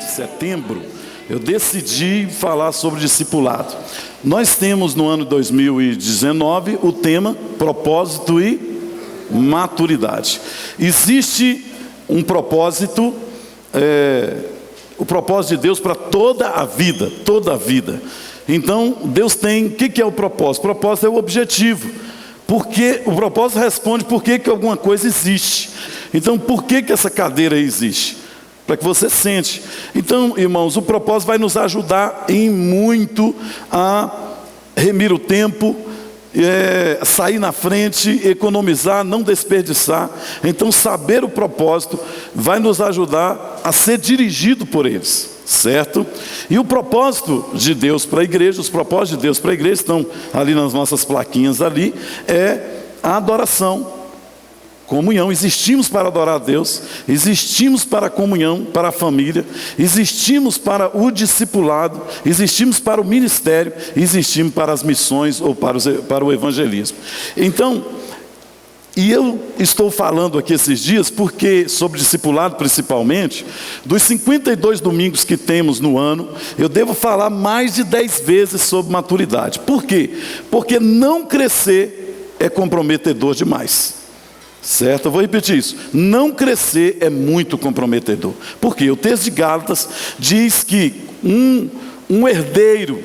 de setembro, eu decidi falar sobre discipulado. Nós temos no ano 2019 o tema propósito e maturidade. Existe um propósito, o propósito de Deus para toda a vida, toda a vida. Então Deus tem, o que é o propósito? O propósito é o objetivo, porque o propósito responde por que alguma coisa existe. Então por que essa cadeira existe? Para que você sente. Então, irmãos, o propósito vai nos ajudar em muito a remir o tempo, sair na frente, economizar, não desperdiçar. Então saber o propósito vai nos ajudar a ser dirigido por eles, certo? E o propósito de Deus para a igreja, os propósitos de Deus para a igreja estão ali nas nossas plaquinhas ali, é a adoração, comunhão. Existimos para adorar a Deus, existimos para a comunhão, para a família, existimos para o discipulado, existimos para o ministério, existimos para as missões ou para o evangelismo. Então, e eu estou falando aqui esses dias porque, sobre discipulado principalmente, dos 52 domingos que temos no ano, eu devo falar mais de 10 vezes sobre maturidade. Por quê? Porque não crescer é comprometedor demais. Certo? Eu vou repetir isso. Não crescer é muito comprometedor. Por quê? O texto de Gálatas diz que um herdeiro,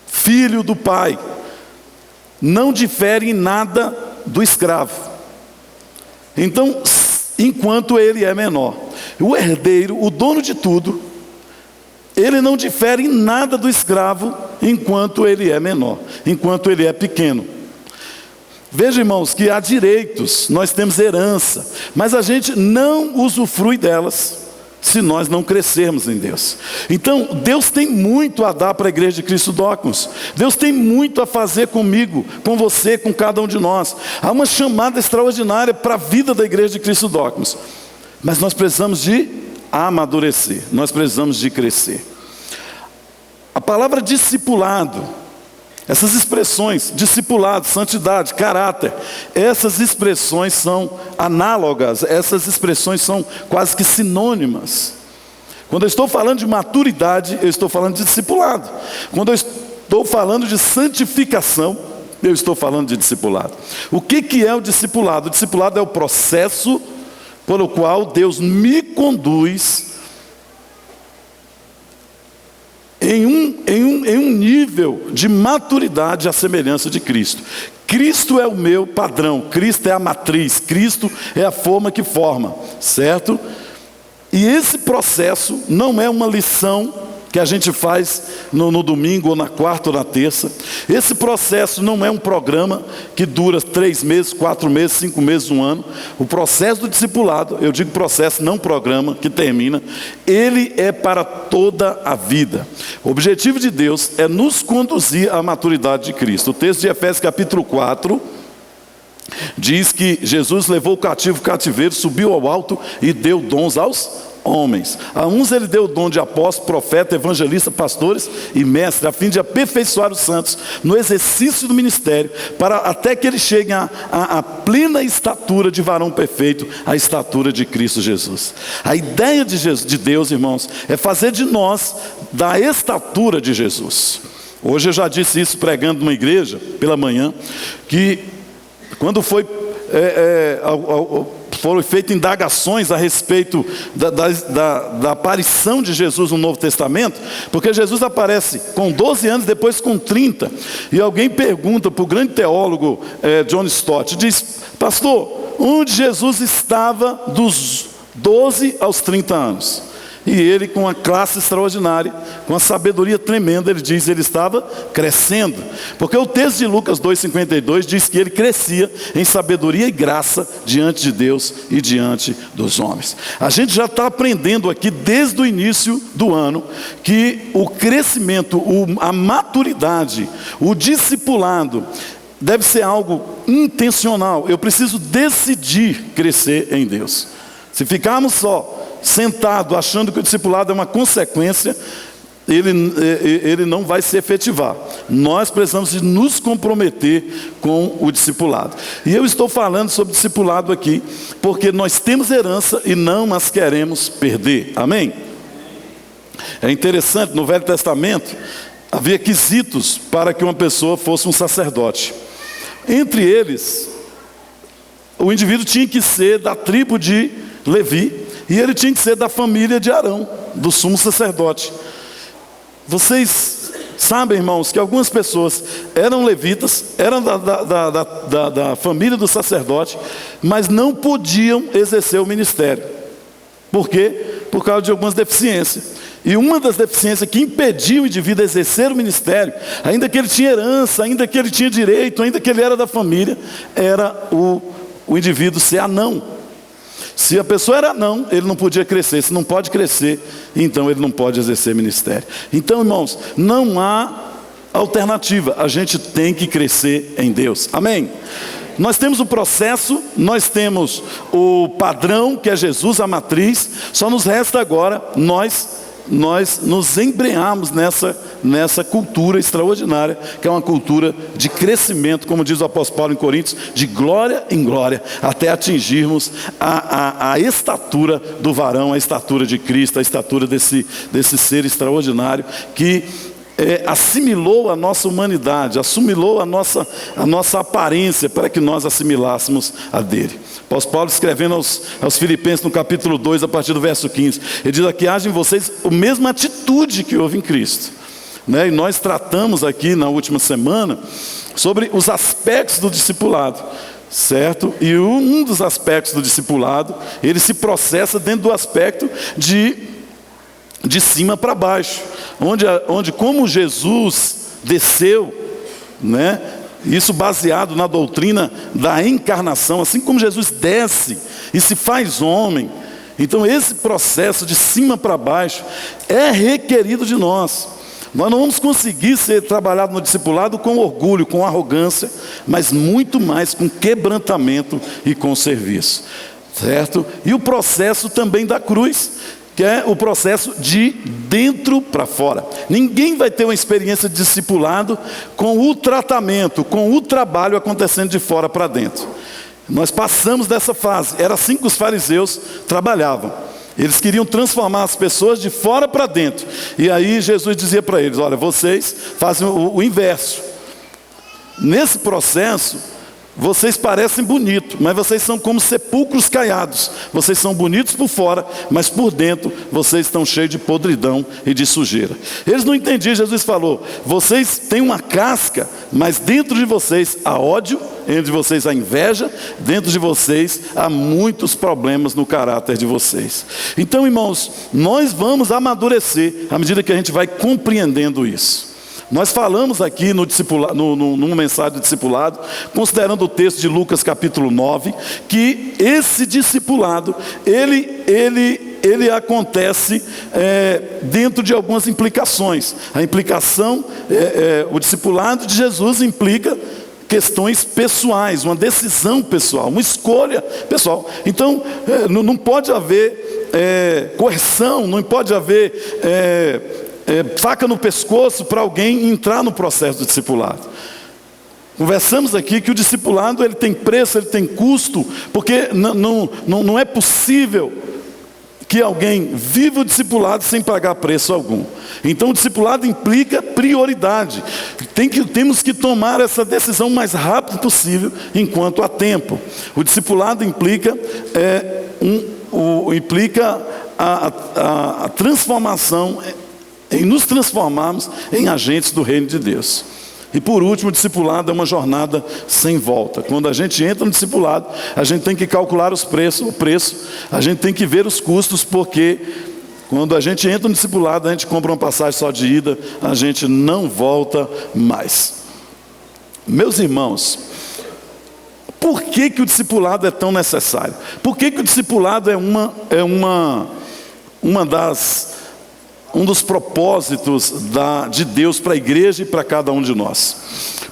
filho do pai, não difere em nada do escravo. Então, enquanto ele é menor. O herdeiro, o dono de tudo, ele não difere em nada do escravo enquanto ele é menor, enquanto ele é pequeno. Veja, irmãos, que há direitos, nós temos herança, mas a gente não usufrui delas se nós não crescermos em Deus. Então, Deus tem muito a dar para a igreja de Cristo Dawkins. Deus tem muito a fazer comigo, com você, com cada um de nós. Há uma chamada extraordinária para a vida da igreja de Cristo Dawkins. Mas nós precisamos de amadurecer, nós precisamos de crescer. A palavra discipulado, essas expressões, discipulado, santidade, caráter, essas expressões são análogas, essas expressões são quase que sinônimas. Quando eu estou falando de maturidade, eu estou falando de discipulado. Quando eu estou falando de santificação, eu estou falando de discipulado. O que é o discipulado? O discipulado é o processo pelo qual Deus me conduz em um nível de maturidade à semelhança de Cristo. Cristo é o meu padrão, Cristo é a matriz, Cristo é a forma que forma, certo? E esse processo não é uma lição que a gente faz no domingo, ou na quarta, ou na terça. Esse processo não é um programa que dura 3 meses, 4 meses, 5 meses, 1 ano. O processo do discipulado, eu digo processo, não programa, que termina, ele é para toda a vida. O objetivo de Deus é nos conduzir à maturidade de Cristo. O texto de Efésios capítulo 4 diz que Jesus levou o cativo o cativeiro, subiu ao alto e deu dons aos homens. A uns ele deu o dom de apóstolo, profeta, evangelista, pastores e mestre, a fim de aperfeiçoar os santos no exercício do ministério, para até que eles cheguem à plena estatura de varão perfeito, a estatura de Cristo Jesus. A ideia de Deus, irmãos, é fazer de nós da estatura de Jesus. Hoje eu já disse isso pregando numa igreja pela manhã, que quando foram feitas indagações a respeito da aparição de Jesus no Novo Testamento, porque Jesus aparece com 12 anos, depois com 30, e alguém pergunta para o grande teólogo John Stott, diz: pastor, onde Jesus estava dos 12 aos 30 anos? E ele, com uma classe extraordinária, com uma sabedoria tremenda, ele diz que ele estava crescendo. Porque o texto de Lucas 2,52 diz que ele crescia em sabedoria e graça diante de Deus e diante dos homens. A gente já está aprendendo aqui desde o início do ano que o crescimento, a maturidade, o discipulado deve ser algo intencional. Eu preciso decidir crescer em Deus. Se ficarmos só sentado achando que o discipulado é uma consequência, ele não vai se efetivar. Nós precisamos de nos comprometer com o discipulado. E eu estou falando sobre discipulado aqui porque nós temos herança e não as queremos perder. Amém? É interessante, no Velho Testamento, havia quesitos para que uma pessoa fosse um sacerdote. Entre eles, o indivíduo tinha que ser da tribo de Levi, e ele tinha que ser da família de Arão, do sumo sacerdote. Vocês sabem, irmãos, que algumas pessoas eram levitas, eram da família do sacerdote, mas não podiam exercer o ministério. Por quê? Por causa de algumas deficiências. E uma das deficiências que impedia o indivíduo a exercer o ministério, ainda que ele tinha herança, ainda que ele tinha direito, ainda que ele era da família, era o indivíduo ser anão. Se a pessoa era anão, ele não podia crescer. Se não pode crescer, então ele não pode exercer ministério. Então, irmãos, não há alternativa. A gente tem que crescer em Deus. Amém? Nós temos o processo, nós temos o padrão, que é Jesus, a matriz. Só nos resta agora nós nos embrenharmos nessa cultura extraordinária, que é uma cultura de crescimento, como diz o apóstolo Paulo em Coríntios, de glória em glória, até atingirmos a estatura do varão, a estatura de Cristo, a estatura desse ser extraordinário, que assimilou a nossa humanidade, assimilou a nossa aparência, para que nós assimilássemos a dele. O apóstolo Paulo, escrevendo aos Filipenses, no capítulo 2, a partir do verso 15, ele diz aqui: haja em vocês a mesma atitude que houve em Cristo. E nós tratamos aqui na última semana sobre os aspectos do discipulado, certo? E um dos aspectos do discipulado, ele se processa dentro do aspecto de cima para baixo, onde como Jesus desceu, isso baseado na doutrina da encarnação, assim como Jesus desce e se faz homem, então esse processo de cima para baixo é requerido de nós. Nós não vamos conseguir ser trabalhado no discipulado com orgulho, com arrogância, mas muito mais com quebrantamento e com serviço, certo? E o processo também da cruz, que é o processo de dentro para fora. Ninguém vai ter uma experiência de discipulado com o tratamento, com o trabalho acontecendo de fora para dentro. Nós passamos dessa fase. Era assim que os fariseus trabalhavam. Eles queriam transformar as pessoas de fora para dentro. E aí Jesus dizia para eles: olha, vocês fazem o inverso. Nesse processo, vocês parecem bonitos, mas vocês são como sepulcros caiados. Vocês são bonitos por fora, mas por dentro vocês estão cheios de podridão e de sujeira. Eles não entendiam. Jesus falou: vocês têm uma casca, mas dentro de vocês há ódio, dentro de vocês há inveja, dentro de vocês há muitos problemas no caráter de vocês. Então, irmãos, nós vamos amadurecer à medida que a gente vai compreendendo isso. Nós falamos aqui numa mensagem de discipulado, considerando o texto de Lucas capítulo 9, que esse discipulado, ele acontece dentro de algumas implicações. A implicação, o discipulado de Jesus implica questões pessoais, uma decisão pessoal, uma escolha pessoal. Então, não pode haver coerção, não pode haver faca no pescoço para alguém entrar no processo do discipulado. Conversamos aqui que o discipulado ele tem preço, ele tem custo, porque não é possível que alguém viva o discipulado sem pagar preço algum. Então o discipulado implica prioridade. Temos que tomar essa decisão o mais rápido possível, enquanto há tempo. O discipulado implica a transformação, em nos transformarmos em agentes do reino de Deus. E por último, o discipulado é uma jornada sem volta. Quando a gente entra no discipulado, a gente tem que calcular o preço, a gente tem que ver os custos, porque quando a gente entra no discipulado, a gente compra uma passagem só de ida, a gente não volta mais. Meus irmãos, por que o discipulado é tão necessário? Por que o discipulado é um dos propósitos de Deus para a igreja e para cada um de nós?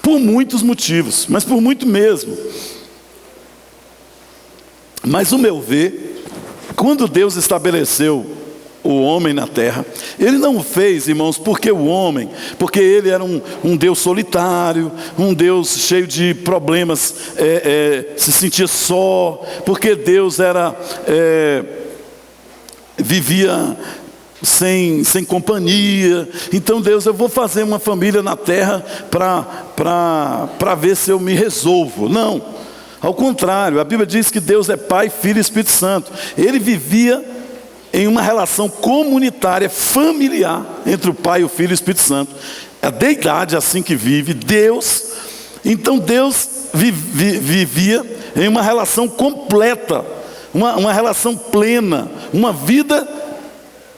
Por muitos motivos, mas por muito mesmo. Mas o meu ver, quando Deus estabeleceu o homem na terra, Ele não fez, irmãos, porque Ele era um Deus solitário, um Deus cheio de problemas, se sentia só, porque Deus vivia sem companhia. Então Deus, eu vou fazer uma família na terra para ver se eu me resolvo. Não, ao contrário, a Bíblia diz que Deus é Pai, Filho e Espírito Santo. Ele vivia em uma relação comunitária, familiar, entre o Pai, o Filho e o Espírito Santo. A deidade assim que vive, Deus. Então Deus vivia em uma relação completa, uma relação plena, uma vida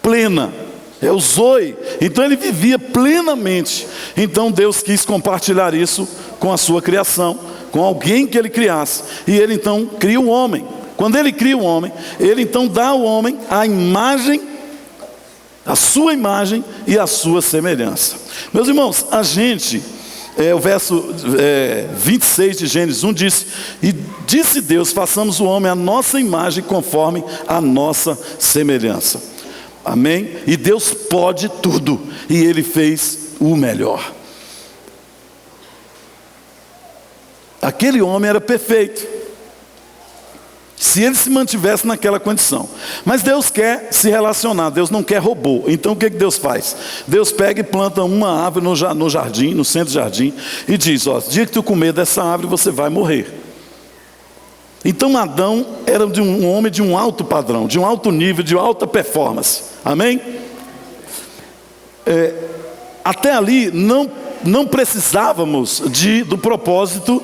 plena, é o Zoe. Então ele vivia plenamente. Então Deus quis compartilhar isso com a sua criação, com alguém que ele criasse. E ele então cria o homem. Quando ele cria o homem, ele então dá ao homem a imagem, a sua imagem e a sua semelhança. Meus irmãos, a gente, o verso 26 de Gênesis 1 diz: e disse Deus, façamos o homem à nossa imagem, conforme a nossa semelhança. Amém? E Deus pode tudo, e Ele fez o melhor. Aquele homem era perfeito, se ele se mantivesse naquela condição. Mas Deus quer se relacionar, Deus não quer robô. Então o que Deus faz? Deus pega e planta uma árvore no jardim, no centro do jardim, e diz: ó, dia que tu comer dessa árvore, você vai morrer. Então Adão era de um homem de um alto padrão, de um alto nível, de alta performance. Amém? Até ali não precisávamos do propósito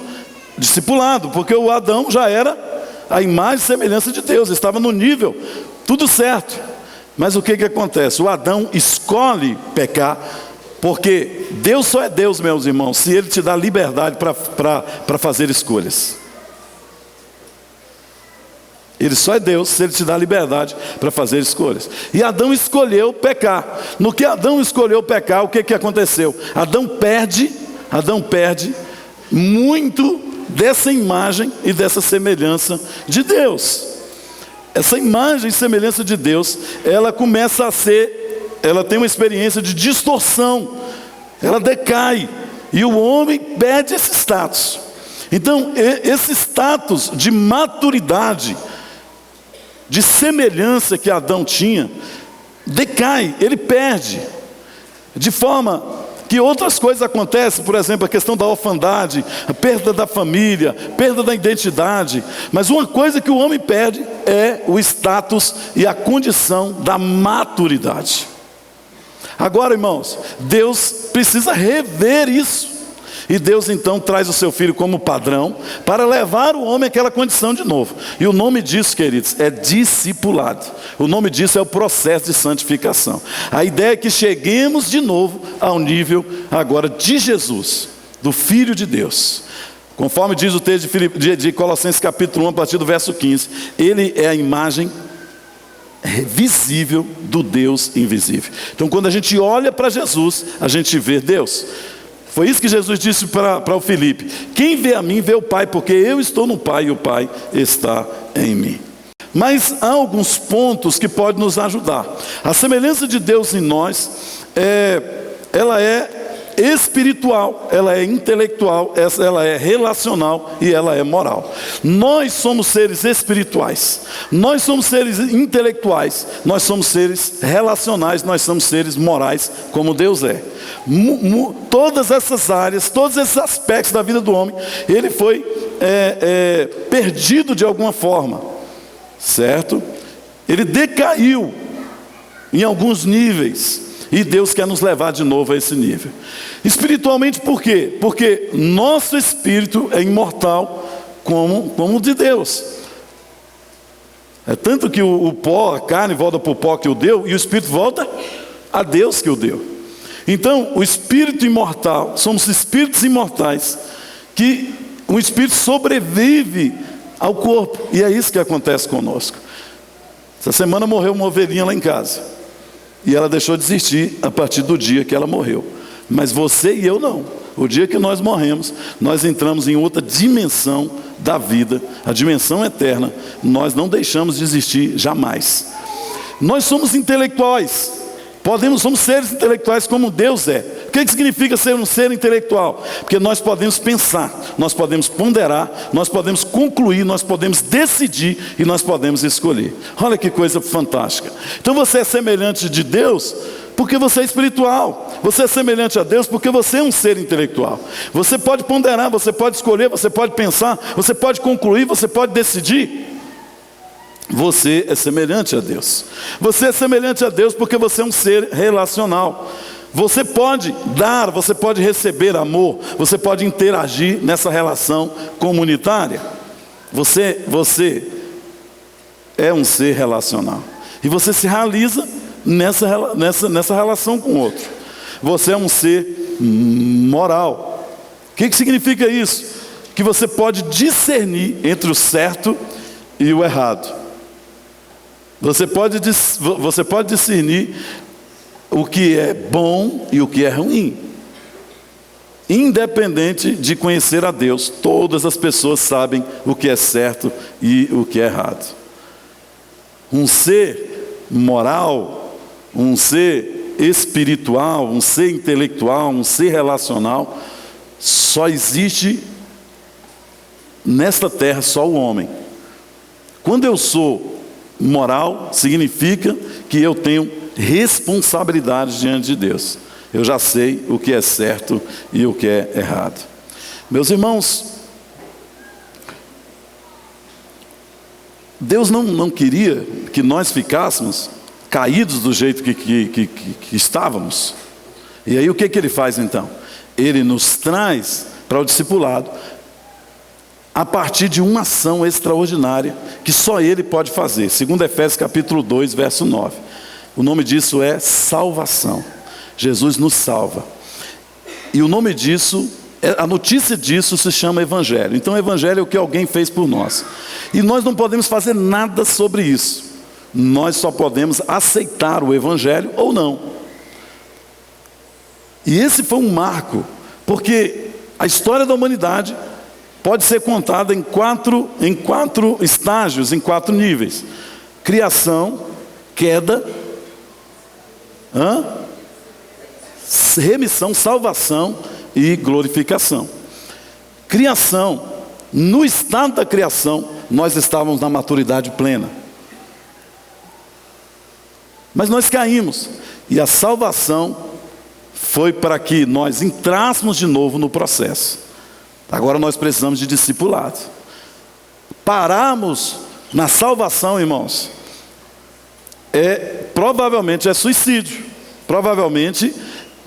discipulado, porque o Adão já era a imagem e semelhança de Deus, estava no nível, tudo certo. Mas o que acontece? O Adão escolhe pecar, porque Deus só é Deus, meus irmãos, se Ele te dá liberdade para fazer escolhas. Ele só é Deus se Ele te dá liberdade para fazer escolhas. E Adão escolheu pecar. No que Adão escolheu pecar, o que aconteceu? Adão perde muito dessa imagem e dessa semelhança de Deus. Essa imagem e semelhança de Deus, ela começa a ela tem uma experiência de distorção, ela decai, e o homem perde esse status. Então, esse status de maturidade, de semelhança que Adão tinha, decai, ele perde, de forma que outras coisas acontecem. Por exemplo, a questão da orfandade, a perda da família, perda da identidade. Mas uma coisa que o homem perde é o status e a condição da maturidade. Agora, irmãos, Deus precisa rever isso. E Deus então traz o seu Filho como padrão para levar o homem àquela condição de novo. E o nome disso, queridos, é discipulado. O nome disso é o processo de santificação. A ideia é que cheguemos de novo ao nível agora de Jesus, do Filho de Deus. Conforme diz o texto de Colossenses capítulo 1, a partir do verso 15. Ele é a imagem visível do Deus invisível. Então quando a gente olha para Jesus, a gente vê Deus. Foi isso que Jesus disse para o Filipe: quem vê a mim vê o Pai, porque eu estou no Pai e o Pai está em mim. Mas há alguns pontos que podem nos ajudar. A semelhança de Deus em nós, ela é espiritual, ela é intelectual, ela é relacional e ela é moral. Nós somos seres espirituais, nós somos seres intelectuais, nós somos seres relacionais, nós somos seres morais, como Deus é. Todas essas áreas, todos esses aspectos da vida do homem, ele foi perdido de alguma forma, certo? Ele decaiu em alguns níveis. E Deus quer nos levar de novo a esse nível. Espiritualmente, por quê? Porque nosso espírito é imortal como o de Deus. É tanto que o pó, a carne volta para o pó que o deu, e o espírito volta a Deus que o deu. Então, o espírito imortal, somos espíritos imortais, que o espírito sobrevive ao corpo. E é isso que acontece conosco. Essa semana morreu uma ovelhinha lá em casa. E ela deixou de existir a partir do dia que ela morreu. Mas você e eu não. O dia que nós morremos, nós entramos em outra dimensão da vida, a dimensão eterna. Nós não deixamos de existir jamais. Nós somos intelectuais. Somos seres intelectuais como Deus é. O que significa ser um ser intelectual? Porque nós podemos pensar, nós podemos ponderar, nós podemos concluir, nós podemos decidir e nós podemos escolher. Olha que coisa fantástica. Então você é semelhante de Deus porque você é espiritual. Você é semelhante a Deus porque você é um ser intelectual. Você pode ponderar, você pode escolher, você pode pensar, você pode concluir, você pode decidir. Você é semelhante a Deus. Você é semelhante a Deus porque você é um ser relacional. Você pode dar, você pode receber amor, você pode interagir nessa relação comunitária. Você é um ser relacional. E você se realiza nessa relação com o outro. Você é um ser moral. O que significa isso? Que você pode discernir entre o certo e o errado. Você pode discernir o que é bom e o que é ruim. Independente de conhecer a Deus, todas as pessoas sabem o que é certo e o que é errado. Um ser moral, um ser espiritual, um ser intelectual, um ser relacional, só existe nesta terra só o homem. Quando eu sou moral, significa que eu tenho responsabilidade diante de Deus. Eu já sei o que é certo e o que é errado. Meus irmãos, Deus não queria que nós ficássemos caídos do jeito que estávamos. E aí o que Ele faz então? Ele nos traz para o discipulado a partir de uma ação extraordinária que só Ele pode fazer. Segundo Efésios capítulo 2, verso 9. O nome disso é salvação. Jesus nos salva. E o nome disso, a notícia disso se chama Evangelho. Então o Evangelho é o que alguém fez por nós. E nós não podemos fazer nada sobre isso. Nós só podemos aceitar o Evangelho ou não. E esse foi um marco, porque a história da humanidade pode ser contada em quatro estágios, em 4 níveis: criação, queda, remissão, salvação e glorificação. Criação, no estado da criação, nós estávamos na maturidade plena. Mas nós caímos, e a salvação foi para que nós entrássemos de novo no processo. Agora nós precisamos de discipulado. Pararmos na salvação, irmãos, provavelmente é suicídio. Provavelmente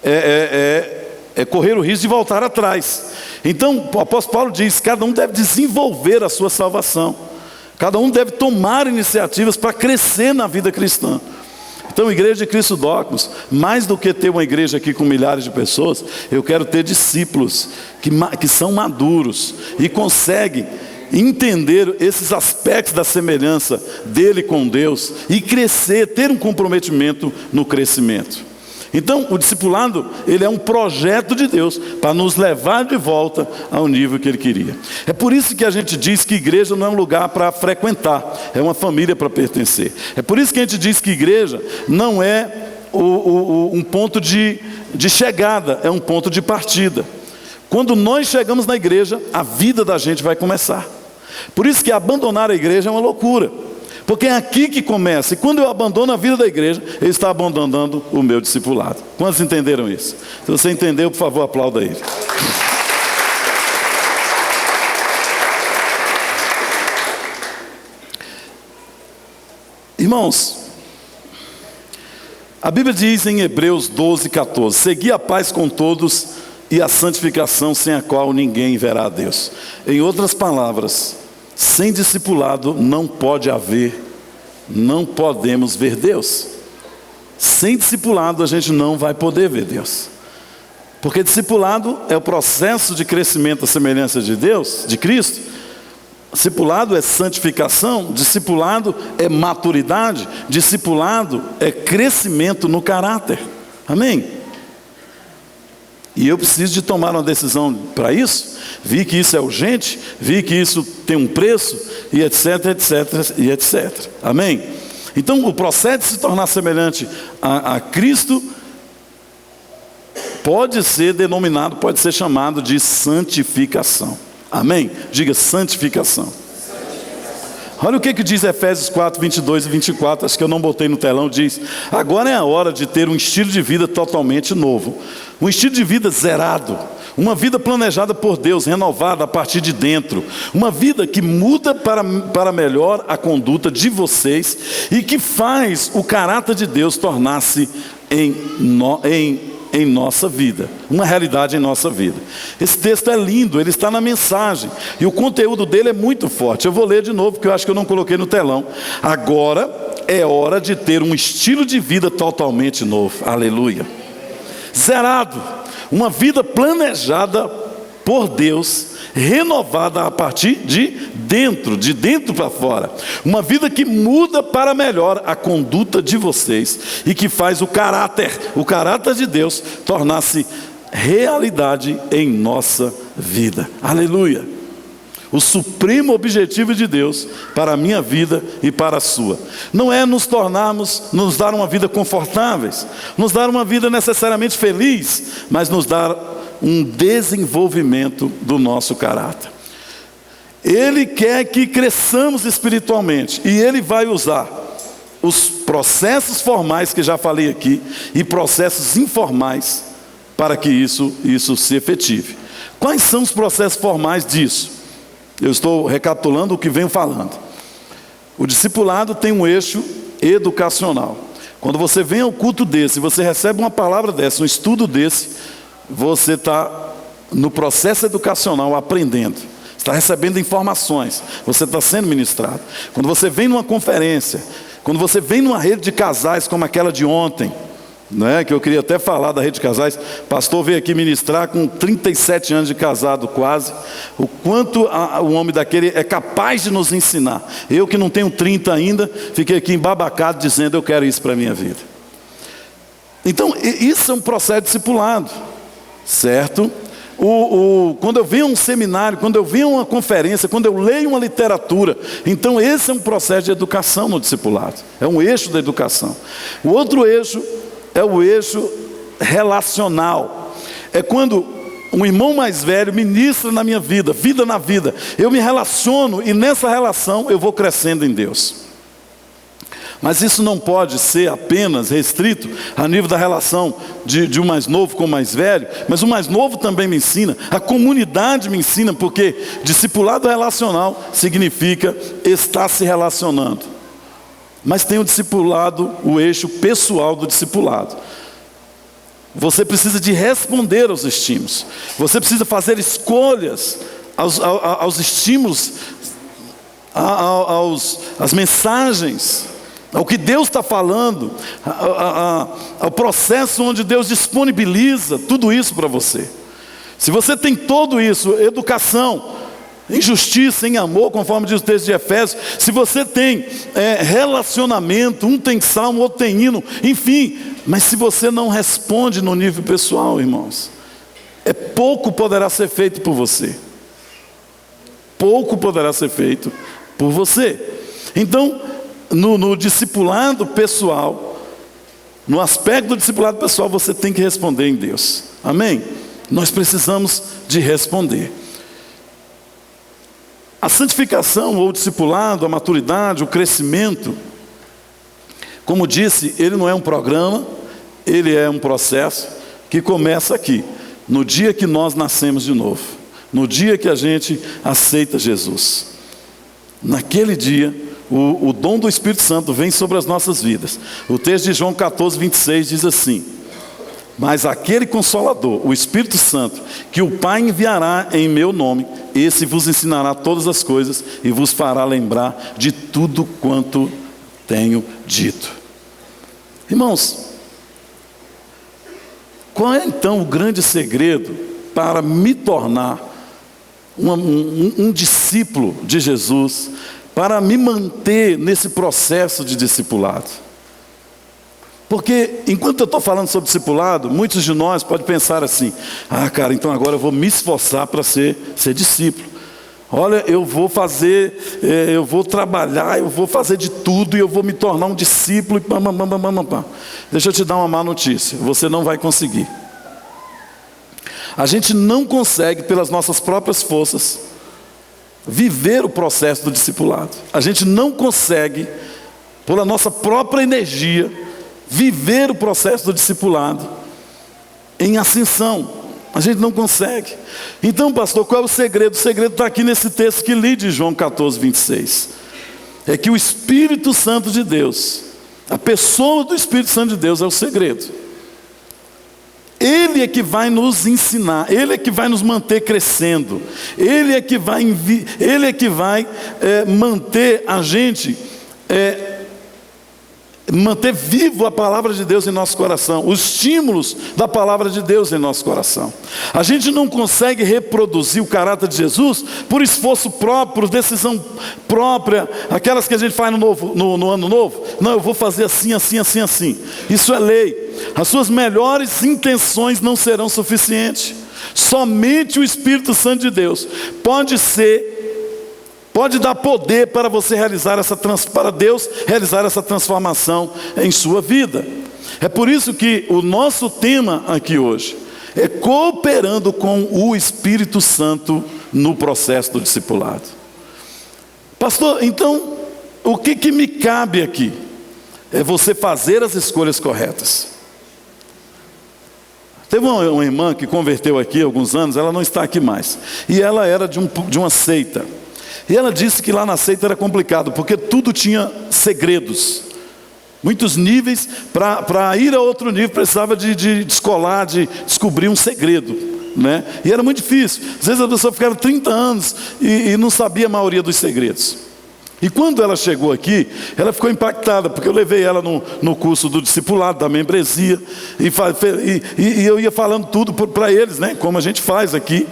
é correr o risco de voltar atrás. Então o apóstolo Paulo diz: cada um deve desenvolver a sua salvação. Cada um deve tomar iniciativas para crescer na vida cristã. Então, Igreja de Cristo Docmos, mais do que ter uma igreja aqui com milhares de pessoas, eu quero ter discípulos que são maduros e conseguem entender esses aspectos da semelhança dele com Deus e crescer, ter um comprometimento no crescimento. Então, o discipulado, ele é um projeto de Deus para nos levar de volta ao nível que Ele queria. É por isso que a gente diz que igreja não é um lugar para frequentar, é uma família para pertencer. É por isso que a gente diz que igreja não é um ponto de chegada, é um ponto de partida. Quando nós chegamos na igreja, a vida da gente vai começar. Por isso que abandonar a igreja é uma loucura. Porque é aqui que começa. E quando eu abandono a vida da igreja, eu estou abandonando o meu discipulado. Quantos entenderam isso? Se você entendeu, por favor, aplauda ele. Irmãos, a Bíblia diz em Hebreus 12:14: segui a paz com todos e a santificação, sem a qual ninguém verá a Deus. Em outras palavras, sem discipulado não podemos ver Deus. Sem discipulado a gente não vai poder ver Deus. Porque discipulado é o processo de crescimento à semelhança de Deus, de Cristo. Discipulado é santificação, discipulado é maturidade, discipulado é crescimento no caráter. Amém? E eu preciso de tomar uma decisão para isso. Vi que isso é urgente, vi que isso tem um preço, e etc, etc, e etc. Amém? Então o processo de se tornar semelhante a Cristo pode ser denominado, pode ser chamado de santificação. Amém? Diga santificação. Olha o que diz Efésios 4, 22 e 24, acho que eu não botei no telão, diz: agora é a hora de ter um estilo de vida totalmente novo, um estilo de vida zerado, uma vida planejada por Deus, renovada a partir de dentro, uma vida que muda para melhor a conduta de vocês e que faz o caráter de Deus tornar-se em nossa vida, uma realidade em nossa vida. Esse texto é lindo, ele está na mensagem, e o conteúdo dele é muito forte. Eu vou ler de novo, porque eu acho que eu não coloquei no telão. Agora é hora de ter um estilo de vida totalmente novo, aleluia, zerado, uma vida planejada por Deus, renovada a partir de dentro para fora, uma vida que muda para melhor a conduta de vocês e que faz o caráter de Deus tornar-se realidade em nossa vida, aleluia. O supremo objetivo de Deus para a minha vida e para a sua não é nos dar uma vida confortável, nos dar uma vida necessariamente feliz, mas nos dar um desenvolvimento do nosso caráter. Ele quer que cresçamos espiritualmente, e Ele vai usar os processos formais que já falei aqui e processos informais para que isso se efetive. Quais são os processos formais disso? Eu estou recapitulando o que venho falando. O discipulado tem um eixo educacional. Quando você vem ao culto desse, você recebe uma palavra dessa, um estudo desse, você está no processo educacional aprendendo, está recebendo informações, você está sendo ministrado. Quando você vem numa conferência, quando você vem numa rede de casais como aquela de ontem, né, que eu queria até falar da rede de casais, o pastor veio aqui ministrar com 37 anos de casado quase, o quanto o homem daquele é capaz de nos ensinar. Eu que não tenho 30 ainda, fiquei aqui embabacado dizendo: eu quero isso para a minha vida. Então isso é um processo discipulado, certo? Quando eu venho a um seminário, quando eu venho a uma conferência, quando eu leio uma literatura, então esse é um processo de educação no discipulado, é um eixo da educação. O outro eixo é o eixo relacional, é quando um irmão mais velho ministra na minha vida, vida na vida, eu me relaciono e nessa relação eu vou crescendo em Deus. Mas isso não pode ser apenas restrito a nível da relação de um mais novo com o mais velho, mas o mais novo também me ensina, a comunidade me ensina, porque discipulado relacional significa estar se relacionando. Mas tem o discipulado, o eixo pessoal do discipulado. Você precisa de responder aos estímulos, você precisa fazer escolhas aos estímulos, às mensagens, ao que Deus está falando, ao processo onde Deus disponibiliza tudo isso para você. Se você tem tudo isso, educação, em justiça, em amor, conforme diz o texto de Efésios, se você tem relacionamento, um tem salmo, outro tem hino, enfim, mas se você não responde no nível pessoal, irmãos, pouco poderá ser feito por você. Pouco poderá ser feito por você. Então, no discipulado pessoal, no aspecto do discipulado pessoal, você tem que responder em Deus. Amém? Nós precisamos de responder. A santificação ou o discipulado, a maturidade, o crescimento, como disse, ele não é um programa, ele é um processo que começa aqui, no dia que nós nascemos de novo, no dia que a gente aceita Jesus. Naquele dia, o dom do Espírito Santo vem sobre as nossas vidas. O texto de João 14, 26 diz assim: mas aquele Consolador, o Espírito Santo, que o Pai enviará em meu nome, esse vos ensinará todas as coisas e vos fará lembrar de tudo quanto tenho dito. Irmãos, qual é então o grande segredo para me tornar um discípulo de Jesus, para me manter nesse processo de discipulado? Porque enquanto eu estou falando sobre discipulado, muitos de nós podem pensar assim: ah, cara, então agora eu vou me esforçar para ser discípulo. Olha, eu vou fazer, eu vou trabalhar, eu vou fazer de tudo e eu vou me tornar um discípulo. Deixa eu te dar uma má notícia: você não vai conseguir. A gente não consegue, pelas nossas próprias forças, viver o processo do discipulado. A gente não consegue, pela nossa própria energia, viver o processo do discipulado em ascensão. A gente não consegue. Então, pastor, qual é o segredo? O segredo está aqui nesse texto que li de João 14, 26. É que o Espírito Santo de Deus, a pessoa do Espírito Santo de Deus é o segredo. Ele é que vai nos ensinar, Ele é que vai nos manter crescendo, Ele é que vai manter a gente, manter vivo a palavra de Deus em nosso coração, os estímulos da palavra de Deus em nosso coração. A gente não consegue reproduzir o caráter de Jesus por esforço próprio, decisão própria, aquelas que a gente faz no ano novo. Não, eu vou fazer assim, assim, assim, assim. Isso é lei. As suas melhores intenções não serão suficientes. Somente o Espírito Santo de Deus pode dar poder para você para Deus realizar essa transformação em sua vida. É por isso que o nosso tema aqui hoje é cooperando com o Espírito Santo no processo do discipulado. Pastor, então, o que me cabe aqui? É você fazer as escolhas corretas. Teve uma irmã que converteu aqui há alguns anos, ela não está aqui mais. E ela era de uma seita. E ela disse que lá na seita era complicado, porque tudo tinha segredos. Muitos níveis, para ir a outro nível, precisava de descolar, de descobrir um segredo, né? E era muito difícil. Às vezes a pessoa ficava 30 anos e não sabia a maioria dos segredos. E quando ela chegou aqui, ela ficou impactada, porque eu levei ela no curso do discipulado, da membresia, e eu ia falando tudo para eles, né? Como a gente faz aqui.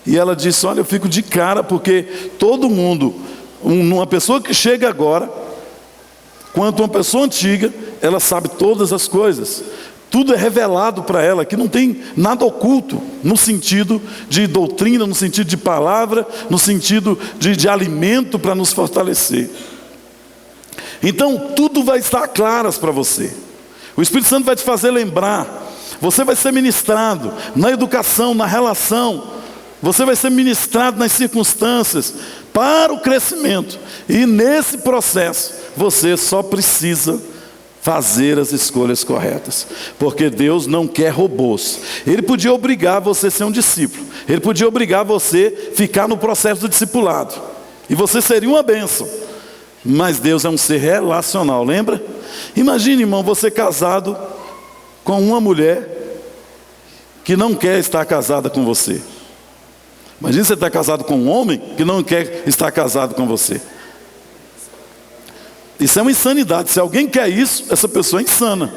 E ela disse, olha, eu fico de cara, porque todo mundo, uma pessoa que chega agora, quanto uma pessoa antiga, ela sabe todas as coisas. Tudo é revelado para ela, que não tem nada oculto, no sentido de doutrina, no sentido de palavra, no sentido de alimento para nos fortalecer. Então, tudo vai estar claras para você. O Espírito Santo vai te fazer lembrar. Você vai ser ministrado na educação, na relação. Você vai ser ministrado nas circunstâncias para o crescimento. E nesse processo, você só precisa fazer as escolhas corretas. Porque Deus não quer robôs. Ele podia obrigar você a ser um discípulo. Ele podia obrigar você a ficar no processo do discipulado. E você seria uma bênção. Mas Deus é um ser relacional, lembra? Imagine, irmão, você casado com uma mulher que não quer estar casada com você. Imagina você estar casado com um homem que não quer estar casado com você. Isso é uma insanidade. Se alguém quer isso, essa pessoa é insana.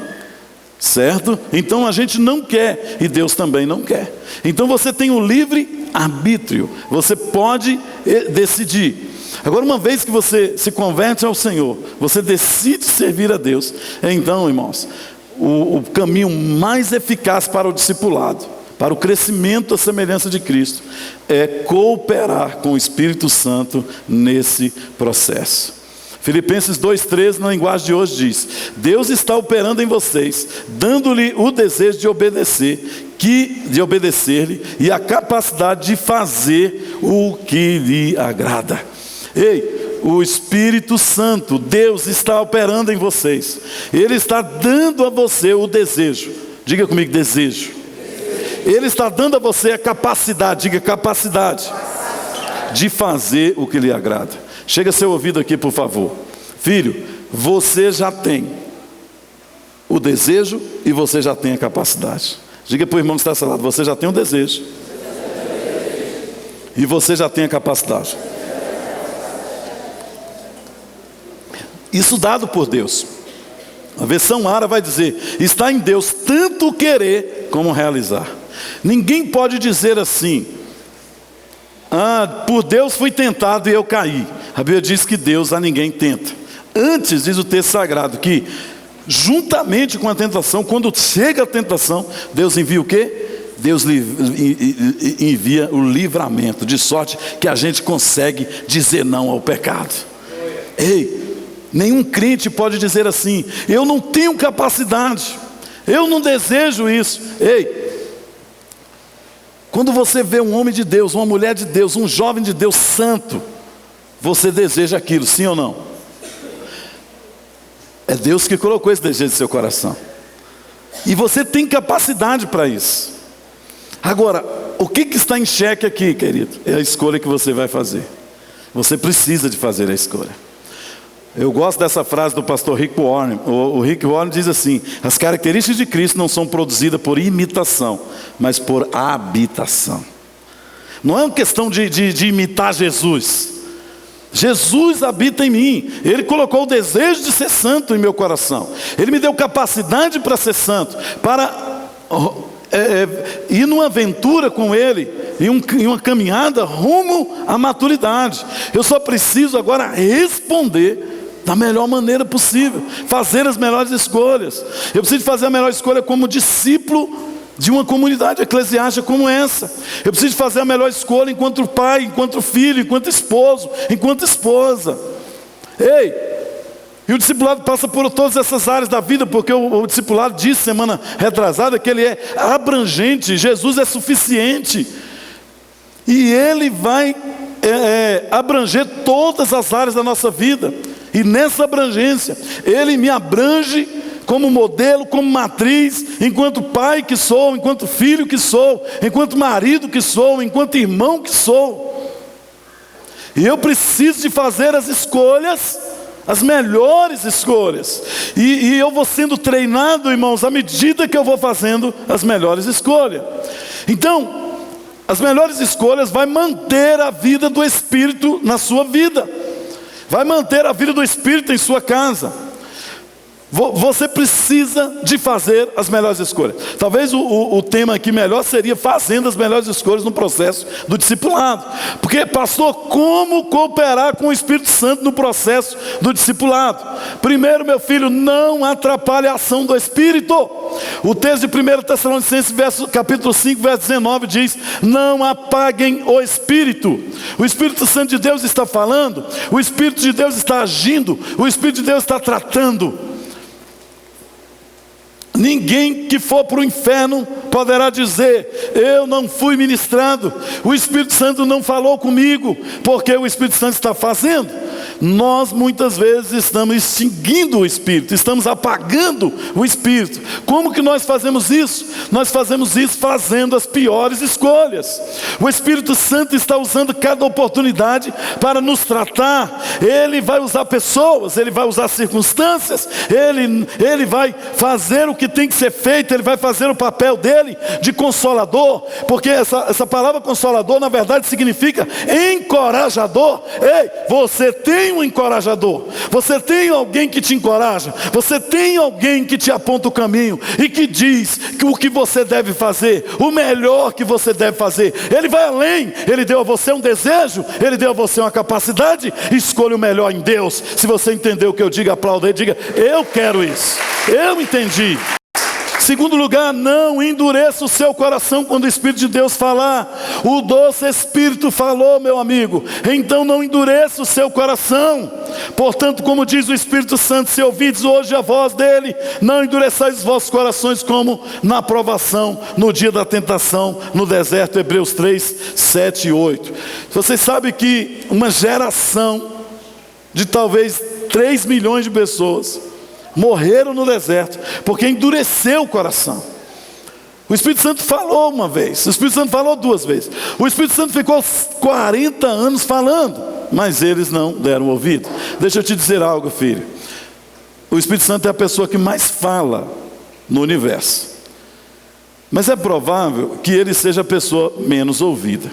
Certo? Então a gente não quer, e Deus também não quer. Então você tem o livre arbítrio. Você pode decidir. Agora, uma vez que você se converte ao Senhor, você decide servir a Deus. Então, irmãos, o caminho mais eficaz para o discipulado, para o crescimento à semelhança de Cristo, é cooperar com o Espírito Santo nesse processo. Filipenses 2,13, na linguagem de hoje, diz: Deus está operando em vocês, dando-lhe o desejo de obedecer-lhe e a capacidade de fazer o que lhe agrada. Ei, o Espírito Santo, Deus está operando em vocês. Ele está dando a você o desejo. Diga comigo, desejo. Ele está dando a você a capacidade, diga capacidade, de fazer o que lhe agrada. Chega seu ouvido aqui, por favor. Filho, você já tem o desejo e você já tem a capacidade. Diga para o irmão que está ao seu lado, você já tem o desejo e você já tem a capacidade. Isso dado por Deus. A versão Ara vai dizer: está em Deus tanto querer como realizar. Ninguém pode dizer assim: por Deus fui tentado e eu caí. A Bíblia diz que Deus a ninguém tenta. Antes, diz o texto sagrado, que juntamente com a tentação, quando chega a tentação, Deus envia o quê? Deus envia o livramento, de sorte que a gente consegue dizer não ao pecado. Ei, nenhum crente pode dizer assim: eu não tenho capacidade, eu não desejo isso. Ei, Quando você vê um homem de Deus, uma mulher de Deus, um jovem de Deus santo, você deseja aquilo, sim ou não? É Deus que colocou esse desejo no seu coração. E você tem capacidade para isso. Agora, o que está em xeque aqui, querido? É a escolha que você vai fazer. Você precisa de fazer a escolha. Eu gosto dessa frase do pastor Rick Warren. O Rick Warren diz assim: as características de Cristo não são produzidas por imitação, mas por habitação. Não é uma questão de imitar Jesus. Jesus habita em mim. Ele colocou o desejo de ser santo em meu coração. Ele me deu capacidade para ser santo, para ir numa aventura com Ele, em uma caminhada rumo à maturidade. Eu só preciso agora responder da melhor maneira possível, fazer as melhores escolhas. Eu preciso fazer a melhor escolha como discípulo de uma comunidade eclesiástica como essa. Eu preciso fazer a melhor escolha enquanto pai, enquanto filho, enquanto esposo, enquanto esposa. Ei, e o discipulado passa por todas essas áreas da vida, porque o discipulado disse semana retrasada que ele é abrangente. Jesus é suficiente, e Ele vai abranger todas as áreas da nossa vida. E nessa abrangência, Ele me abrange como modelo, como matriz, enquanto pai que sou, enquanto filho que sou, enquanto marido que sou, enquanto irmão que sou. E eu preciso de fazer as escolhas, as melhores escolhas. E eu vou sendo treinado, irmãos, à medida que eu vou fazendo as melhores escolhas. Então, as melhores escolhas vai manter a vida do Espírito na sua vida. Vai manter a vida do Espírito em sua casa. Você precisa de fazer as melhores escolhas. Talvez o tema aqui melhor seria fazendo as melhores escolhas no processo do discipulado. Porque, pastor, como cooperar com o Espírito Santo no processo do discipulado? Primeiro, meu filho, não atrapalhe a ação do Espírito. O texto de 1 Tessalonicenses, capítulo 5, verso 19 diz: não apaguem o Espírito. O Espírito Santo de Deus está falando, o Espírito de Deus está agindo, o Espírito de Deus está tratando. Ninguém que for para o inferno poderá dizer: eu não fui ministrado, o Espírito Santo não falou comigo, porque o Espírito Santo está fazendo. Nós muitas vezes estamos extinguindo o Espírito, estamos apagando o Espírito. Como que nós fazemos isso? Nós fazemos isso fazendo as piores escolhas. O Espírito Santo está usando cada oportunidade para nos tratar. Ele vai usar pessoas, Ele vai usar circunstâncias, Ele vai fazer o que tem que ser feito, Ele vai fazer o papel dele de consolador, porque essa palavra consolador na verdade significa encorajador. Ei, você tem um encorajador, você tem alguém que te encoraja, você tem alguém que te aponta o caminho e que diz que o que você deve fazer, o melhor que você deve fazer. Ele vai além, Ele deu a você um desejo, Ele deu a você uma capacidade. Escolha o melhor em Deus. Se você entendeu o que eu digo, aplauda e diga: eu quero isso, eu entendi. Segundo lugar, não endureça o seu coração quando o Espírito de Deus falar. O doce Espírito falou, meu amigo, então não endureça o seu coração. Portanto, como diz o Espírito Santo: se ouvides hoje a voz dele, não endureçais os vossos corações como na provação, no dia da tentação, no deserto. Hebreus 3, 7 e 8. Vocês sabem que uma geração de talvez 3 milhões de pessoas morreram no deserto porque endureceu o coração. O Espírito Santo falou uma vez, o Espírito Santo falou 2 vezes. O Espírito Santo ficou 40 anos falando, mas eles não deram ouvido. Deixa eu te dizer algo, filho. O Espírito Santo é a pessoa que mais fala no universo, mas é provável que ele seja a pessoa menos ouvida.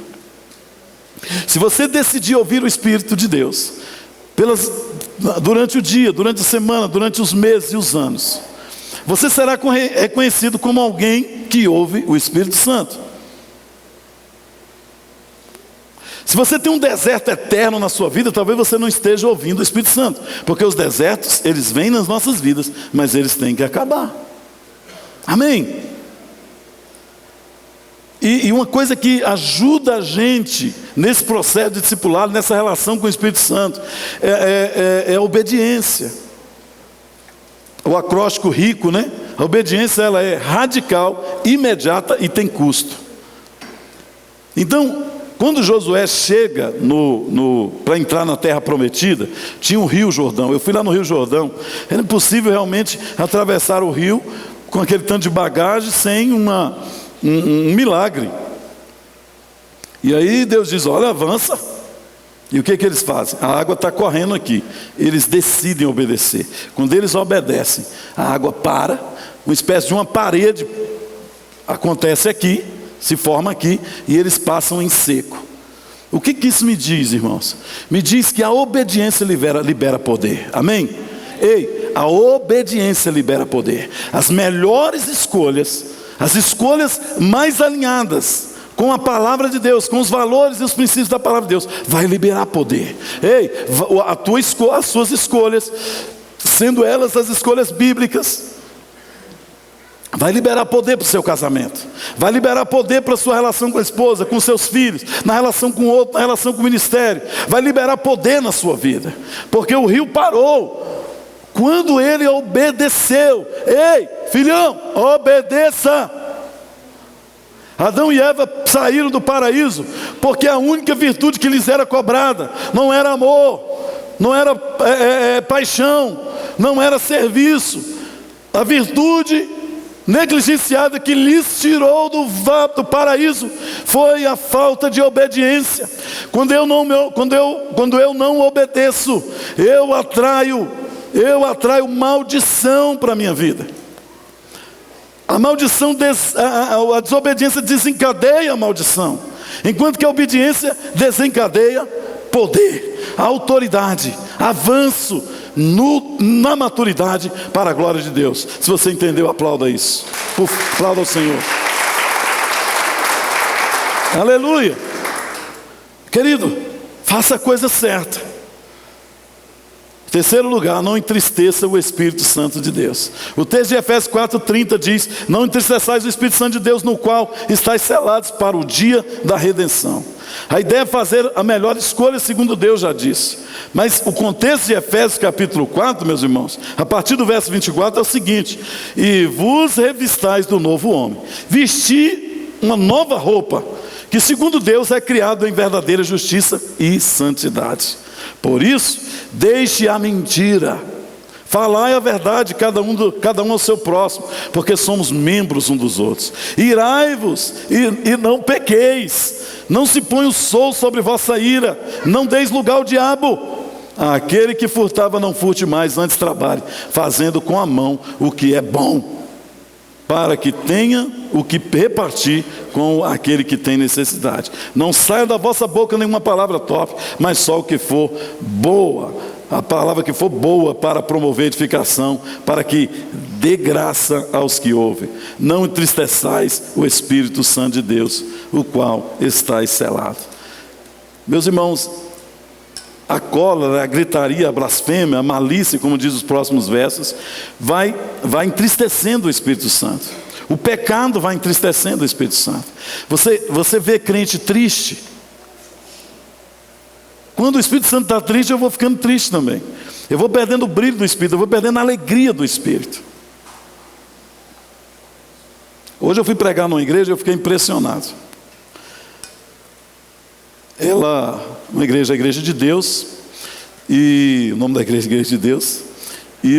Se você decidir ouvir o Espírito de Deus durante o dia, durante a semana, durante os meses e os anos, você será reconhecido como alguém que ouve o Espírito Santo. Se você tem um deserto eterno na sua vida, talvez você não esteja ouvindo o Espírito Santo, porque os desertos, eles vêm nas nossas vidas, mas eles têm que acabar. Amém? E uma coisa que ajuda a gente nesse processo de discipulado, nessa relação com o Espírito Santo, é a obediência. O acróstico rico, né? A obediência, ela é radical, imediata e tem custo. Então, quando Josué chega para entrar na terra prometida, tinha o rio Jordão. Eu fui lá no rio Jordão. Era impossível realmente atravessar o rio com aquele tanto de bagagem sem um milagre. E aí Deus diz: olha, avança. E o que eles fazem? A água está correndo aqui. Eles decidem obedecer. Quando eles obedecem, a água para, uma espécie de uma parede acontece aqui, se forma aqui, e eles passam em seco. O que isso me diz, irmãos? Me diz que a obediência libera poder. Amém? Ei, a obediência libera poder. As melhores escolhas, as escolhas mais alinhadas com a palavra de Deus, com os valores e os princípios da palavra de Deus, vai liberar poder. Ei, as suas escolhas, sendo elas as escolhas bíblicas, vai liberar poder para o seu casamento, vai liberar poder para a sua relação com a esposa, com seus filhos, na relação com o outro, na relação com o ministério, vai liberar poder na sua vida, porque o rio parou quando ele obedeceu. Ei, filhão, obedeça. Adão e Eva saíram do paraíso porque a única virtude que lhes era cobrada não era amor, não era paixão, não era serviço. A virtude negligenciada que lhes tirou do paraíso foi a falta de obediência. Quando eu não obedeço, eu atraio maldição para a minha vida. A maldição, a desobediência desencadeia a maldição, enquanto que a obediência desencadeia poder, autoridade, avanço na maturidade para a glória de Deus. Se você entendeu, aplauda isso. Aplauda ao Senhor. Aleluia. Querido, faça a coisa certa. Terceiro lugar, não entristeça o Espírito Santo de Deus. O texto de Efésios 4:30 diz: não entristeçais o Espírito Santo de Deus, no qual estáis selados para o dia da redenção. A ideia é fazer a melhor escolha, segundo Deus já disse. Mas o contexto de Efésios capítulo 4, meus irmãos, a partir do verso 24 é o seguinte: e vos revistais do novo homem, vestir uma nova roupa, que segundo Deus é criado em verdadeira justiça e santidade. Por isso, deixe a mentira, falai a verdade, cada um ao seu próximo, porque somos membros um dos outros. Irai-vos e não pequeis, não se ponha o sol sobre vossa ira, não deis lugar ao diabo. Aquele que furtava não furte mais, antes trabalhe, fazendo com a mão o que é bom, para que tenha o que repartir com aquele que tem necessidade. Não saia da vossa boca nenhuma palavra torpe, mas só o que for boa, a palavra que for boa para promover edificação, para que dê graça aos que ouvem. Não entristeçais o Espírito Santo de Deus, o qual estáis selado. Meus irmãos, a cólera, a gritaria, a blasfêmia, a malícia, como diz os próximos versos, vai entristecendo o Espírito Santo. O pecado vai entristecendo o Espírito Santo. Você vê crente triste. Quando o Espírito Santo está triste, eu vou ficando triste também. Eu vou perdendo o brilho do Espírito, eu vou perdendo a alegria do Espírito. Hoje eu fui pregar numa igreja e eu fiquei impressionado. Uma igreja, a Igreja de Deus, e o nome da igreja, Igreja de Deus, e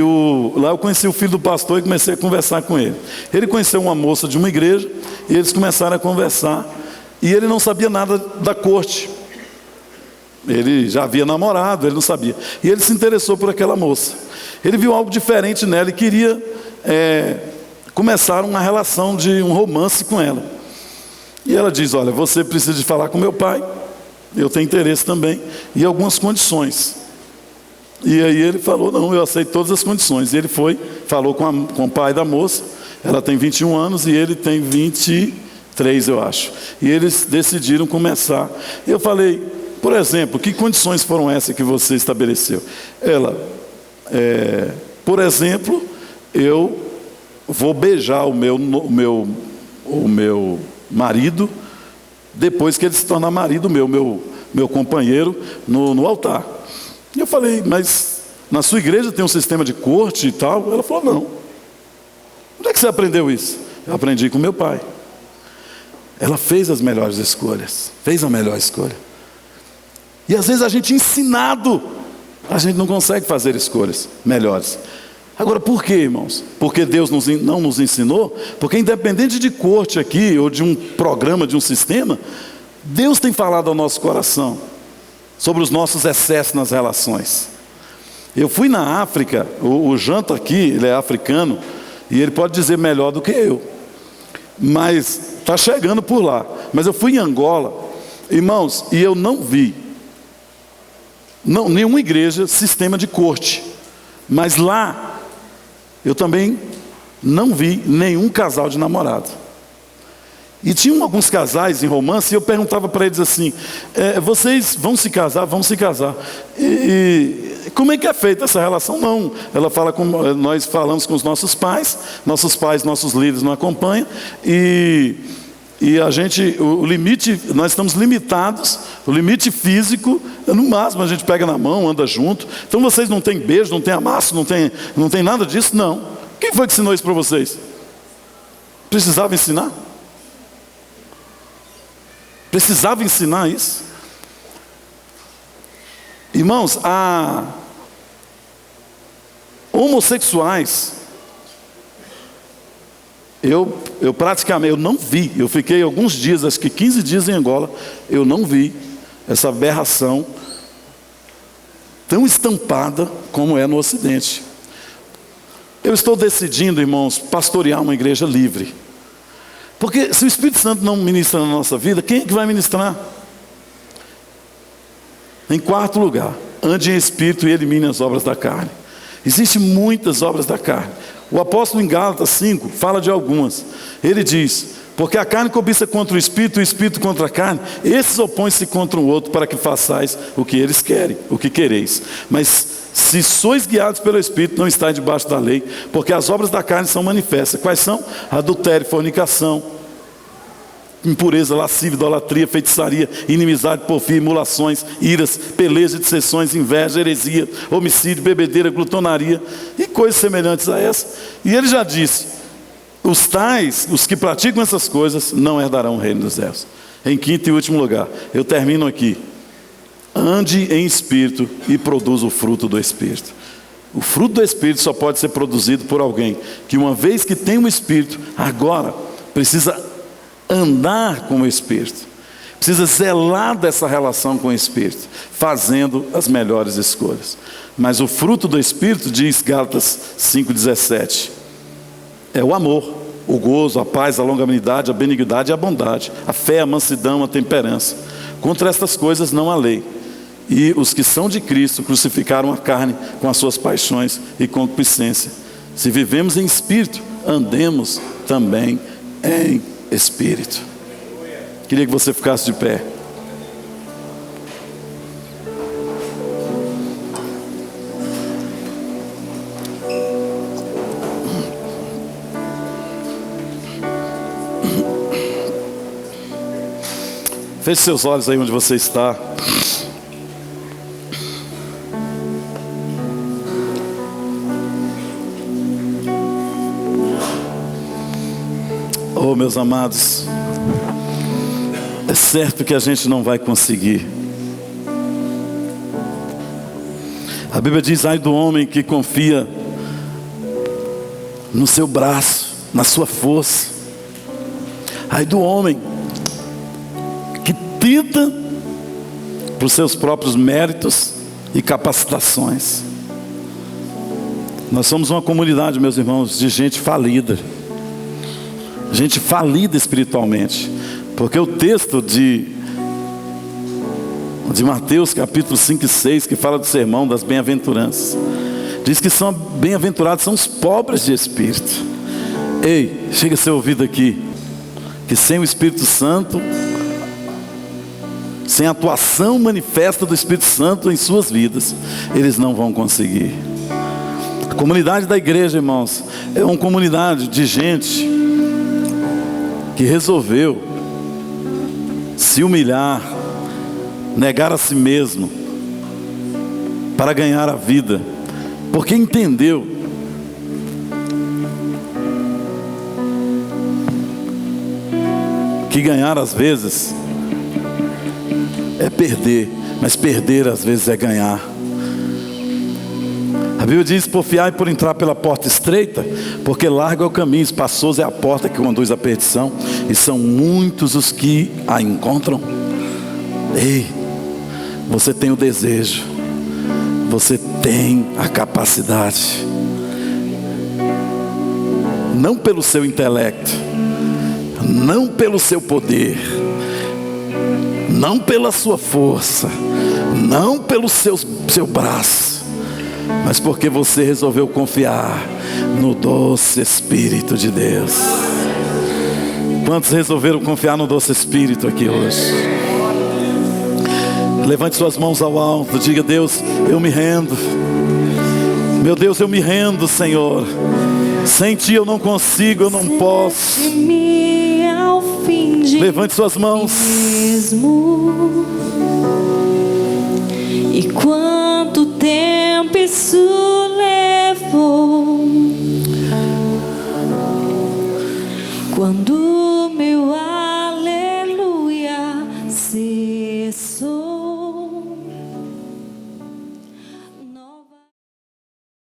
lá eu conheci o filho do pastor e comecei a conversar com ele. Ele conheceu uma moça de uma igreja, e eles começaram a conversar, e ele não sabia nada da corte. Ele já havia namorado, ele não sabia, e ele se interessou por aquela moça. Ele viu algo diferente nela e queria começar uma relação de um romance com ela. E ela diz: olha, você precisa de falar com meu pai, eu tenho interesse também, e algumas condições. E aí ele falou: não, eu aceito todas as condições. E ele falou com o pai da moça. Ela tem 21 anos e ele tem 23, eu acho. E eles decidiram começar. Eu falei: por exemplo, que condições foram essas que você estabeleceu? Ela: por exemplo, eu vou beijar o meu marido depois que ele se tornar marido meu companheiro no altar. E eu falei: mas na sua igreja tem um sistema de corte e tal? Ela falou: não. Onde é que você aprendeu isso? Eu aprendi com meu pai. ela fez as melhores escolhas, fez a melhor escolha. E às vezes a gente ensinado, a gente não consegue fazer escolhas melhores. Agora por quê, irmãos? Porque Deus não nos ensinou? Porque independente de corte aqui, ou de um programa, de um sistema, Deus tem falado ao nosso coração sobre os nossos excessos nas relações. Eu fui na África, o Janto aqui, ele é africano, e ele pode dizer melhor do que eu, mas está chegando por lá. Mas eu fui em Angola, irmãos, e eu não vi nenhuma igreja sistema de corte, mas lá eu também não vi nenhum casal de namorado. E tinham alguns casais em romance, e eu perguntava para eles assim, vocês vão se casar? Vão se casar. E como é que é feita essa relação? Não, ela fala como nós falamos com os nossos pais, nossos líderes não acompanham, e a gente, o limite, nós estamos limitados, o limite físico, no máximo a gente pega na mão, anda junto. Então vocês não têm beijo, não tem amasso, não tem nada disso? Não. Quem foi que ensinou isso para vocês? Precisava ensinar? Precisava ensinar isso? Irmãos, homossexuais, eu praticamente, eu não vi, eu fiquei alguns dias, acho que 15 dias em Angola, eu não vi essa aberração tão estampada como é no Ocidente. Eu estou decidindo, irmãos, pastorear uma igreja livre. Porque se o Espírito Santo não ministra na nossa vida, quem é que vai ministrar? Em quarto lugar, ande em espírito e elimine as obras da carne. Existem muitas obras da carne. O apóstolo em Gálatas 5 fala de algumas. Ele diz, porque a carne cobiça contra o espírito contra a carne, esses opõem-se contra o outro para que façais o que eles querem, o que quereis. Mas se sois guiados pelo Espírito, não estáis debaixo da lei, porque as obras da carne são manifestas. Quais são? Adultério, fornicação, impureza, lascívia, idolatria, feitiçaria, inimizade, porfia, emulações, iras, pelejas, dissensões, inveja, heresia, homicídio, bebedeira, glutonaria e coisas semelhantes a essa. E ele já disse, os que praticam essas coisas não herdarão o reino dos céus. Em quinto e último lugar, eu termino aqui. Ande em espírito e produza o fruto do espírito. O fruto do espírito só pode ser produzido por alguém que, uma vez que tem um espírito, agora precisa andar com o espírito, precisa zelar dessa relação com o espírito, fazendo as melhores escolhas. Mas o fruto do espírito, diz Gálatas 5,17, é o amor, o gozo, a paz, a longanimidade, a benignidade e a bondade, a fé, a mansidão, a temperança. Contra estas coisas não há lei. E os que são de Cristo crucificaram a carne com as suas paixões e concupiscência. Se vivemos em espírito, andemos também em espírito. Queria que você ficasse de pé. Feche seus olhos aí onde você está. Oh, meus amados, é certo que a gente não vai conseguir. A Bíblia diz, ai do homem que confia no seu braço, na sua força. Ai do homem que tenta por seus próprios méritos e capacitações. Nós somos uma comunidade, meus irmãos, de gente falida. Gente falida espiritualmente. Porque o texto de Mateus capítulo 5 e 6, que fala do sermão das bem-aventuranças, diz que são bem-aventurados são os pobres de espírito. Ei, chega a ser ouvido aqui, que sem o Espírito Santo, sem a atuação manifesta do Espírito Santo em suas vidas, eles não vão conseguir. A comunidade da igreja, irmãos, é uma comunidade de gente que resolveu se humilhar, negar a si mesmo, para ganhar a vida, porque entendeu que ganhar às vezes é perder, mas perder às vezes é ganhar. A Bíblia diz: porfiai por entrar pela porta estreita, porque largo é o caminho, espaçoso é a porta que conduz à perdição, e são muitos os que a encontram. Ei, você tem o desejo, você tem a capacidade, não pelo seu intelecto, não pelo seu poder, não pela sua força, não pelo seu braço, mas porque você resolveu confiar no doce Espírito de Deus. Quantos resolveram confiar no doce Espírito aqui hoje? Levante suas mãos ao alto, diga: Deus, eu me rendo. Meu Deus, eu me rendo, Senhor. Sem Ti eu não consigo, eu não posso. Levante suas mãos. E quanto tempo isso levou? Quando meu aleluia cessou.